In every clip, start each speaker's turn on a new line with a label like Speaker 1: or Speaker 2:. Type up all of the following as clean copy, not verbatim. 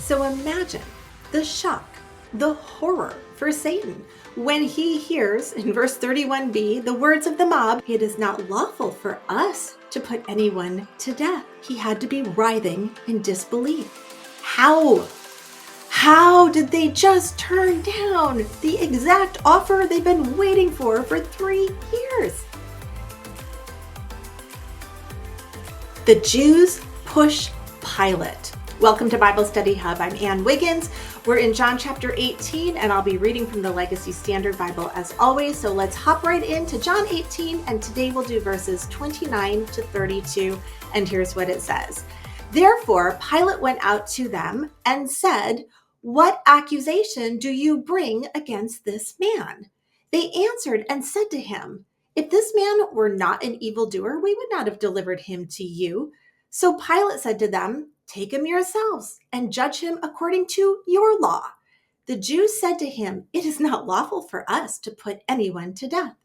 Speaker 1: So imagine the shock, the horror for Satan when he hears in verse 31b the words of the mob, "It is not lawful for us to put anyone to death." He had to be writhing in disbelief. How did they just turn down the exact offer they've been waiting for 3 years? The Jews push Pilate. Welcome to Bible Study Hub. I'm Ann Wiggins. We're in John chapter 18, and I'll be reading from the Legacy Standard Bible as always. So let's hop right into John 18, and today we'll do verses 29 to 32, and here's what it says. Therefore, Pilate went out to them and said, "What accusation do you bring against this man?" They answered and said to him, "If this man were not an evildoer, we would not have delivered him to you." So Pilate said to them, "Take him yourselves and judge him according to your law." The Jews said to him, "It is not lawful for us to put anyone to death,"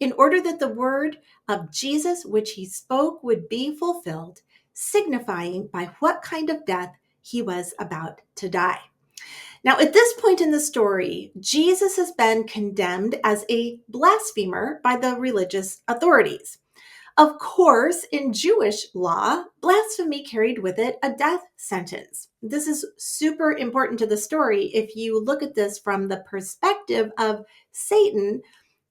Speaker 1: in order that the word of Jesus which he spoke would be fulfilled, signifying by what kind of death he was about to die. Now, at this point in the story, Jesus has been condemned as a blasphemer by the religious authorities. Of course, in Jewish law, blasphemy carried with it a death sentence. This is super important to the story if you look at this from the perspective of Satan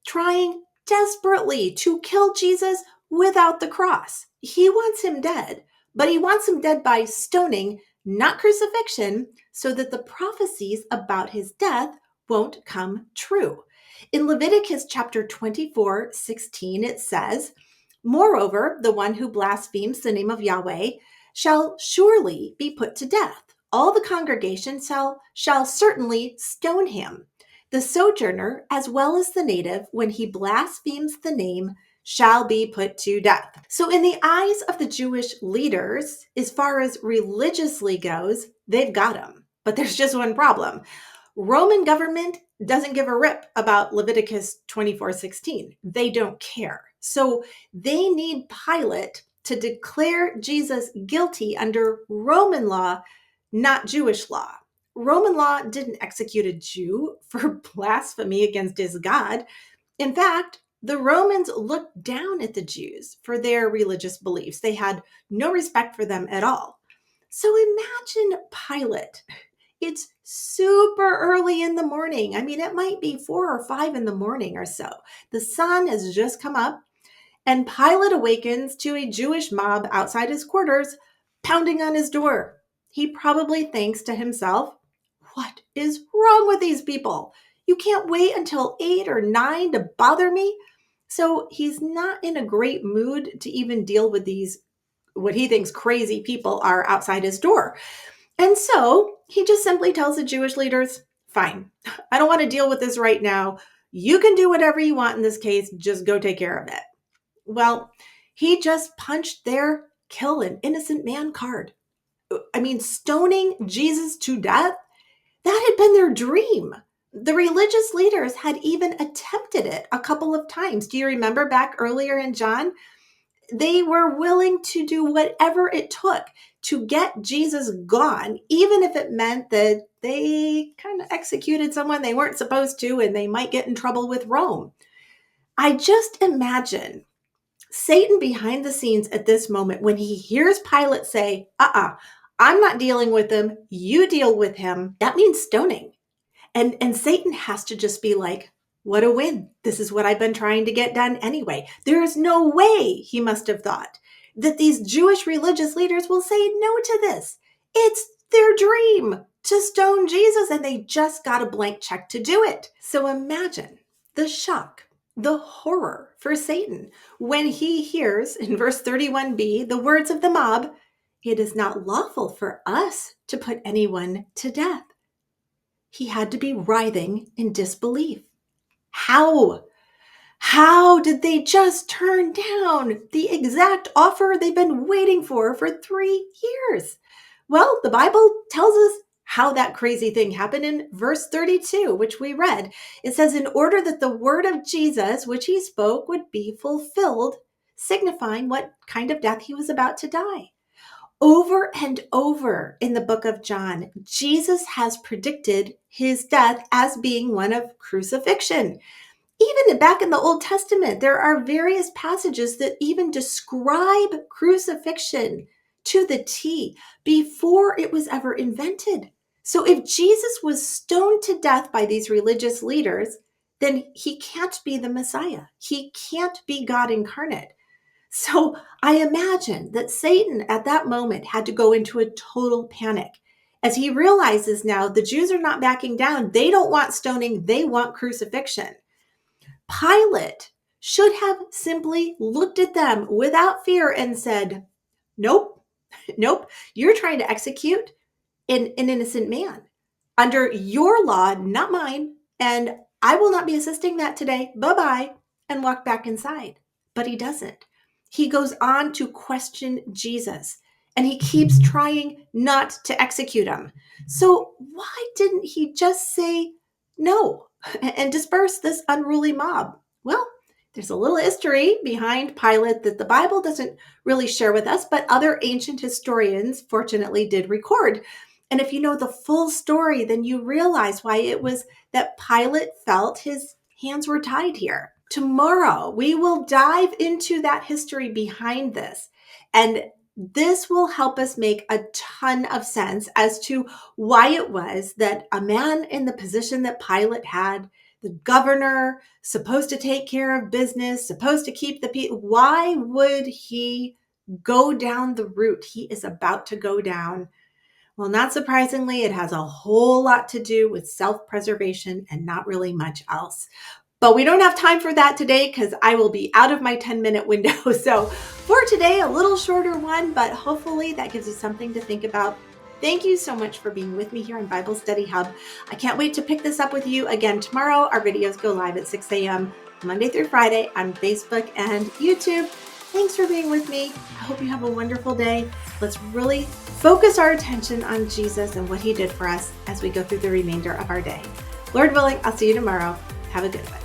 Speaker 1: trying desperately to kill Jesus without the cross. He wants him dead, but he wants him dead by stoning, not crucifixion, so that the prophecies about his death won't come true. In Leviticus chapter 24:16, it says, "Moreover, the one who blasphemes the name of Yahweh shall surely be put to death. All the congregation shall certainly stone him. The sojourner, as well as the native, when he blasphemes the name, shall be put to death." So in the eyes of the Jewish leaders, as far as religiously goes, they've got him. But there's just one problem. Roman government doesn't give a rip about Leviticus 24:16. They don't care. So they need Pilate to declare Jesus guilty under Roman law, not Jewish law. Roman law didn't execute a Jew for blasphemy against his God. In fact, the Romans looked down at the Jews for their religious beliefs. They had no respect for them at all. So imagine Pilate. It's super early in the morning. I mean, it might be 4 or 5 in the morning or so. The sun has just come up, and Pilate awakens to a Jewish mob outside his quarters, pounding on his door. He probably thinks to himself, "What is wrong with these people? You can't wait until 8 or 9 to bother me." So he's not in a great mood to even deal with these, what he thinks crazy people are outside his door. And so he just simply tells the Jewish leaders, "Fine, I don't want to deal with this right now. You can do whatever you want in this case. Just go take care of it." Well, he just punched their kill an innocent man card. I mean, stoning Jesus to death, that had been their dream. The religious leaders had even attempted it a couple of times. Do you remember back earlier in John? They were willing to do whatever it took to get Jesus gone, even if it meant that they kind of executed someone they weren't supposed to and they might get in trouble with Rome. I just imagine Satan behind the scenes at this moment when he hears Pilate say, I'm not dealing with him, you deal with him. That means stoning. And Satan has to just be like, "What a win. This is what I've been trying to get done anyway." There is no way, he must have thought, that these Jewish religious leaders will say no to this. It's their dream to stone Jesus, and they just got a blank check to do it. So imagine the shock, the horror for Satan when he hears in verse 31b the words of the mob, "It is not lawful for us to put anyone to death." He had to be writhing in disbelief. How did they just turn down the exact offer they've been waiting for 3 years? Well, the Bible tells us how that crazy thing happened in verse 32, which we read. It says, "In order that the word of Jesus, which he spoke, would be fulfilled, signifying what kind of death he was about to die." Over and over in the book of John, Jesus has predicted his death as being one of crucifixion. Even back in the Old Testament, there are various passages that even describe crucifixion to the T before it was ever invented. So if Jesus was stoned to death by these religious leaders, then he can't be the Messiah. He can't be God incarnate. So I imagine that Satan at that moment had to go into a total panic as he realizes now the Jews are not backing down. They don't want stoning, they want crucifixion. Pilate should have simply looked at them without fear and said, nope, nope, you're trying to execute an innocent man under your law, not mine. And I will not be assisting that today. Bye-bye. And walk back inside. But he doesn't. He goes on to question Jesus and he keeps trying not to execute him. So why didn't he just say no and disperse this unruly mob? Well, there's a little history behind Pilate that the Bible doesn't really share with us, but other ancient historians fortunately did record. And if you know the full story, then you realize why it was that Pilate felt his hands were tied here. Tomorrow, we will dive into that history behind this. And this will help us make a ton of sense as to why it was that a man in the position that Pilate had, the governor, supposed to take care of business, supposed to keep the people, why would he go down the route he is about to go down? Well, not surprisingly, it has a whole lot to do with self-preservation and not really much else. But we don't have time for that today because I will be out of my 10-minute window. So for today, a little shorter one, but hopefully that gives you something to think about. Thank you so much for being with me here on Bible Study Hub. I can't wait to pick this up with you again tomorrow. Our videos go live at 6 a.m. Monday through Friday on Facebook and YouTube. Thanks for being with me. I hope you have a wonderful day. Let's really focus our attention on Jesus and what he did for us as we go through the remainder of our day. Lord willing, I'll see you tomorrow. Have a good one.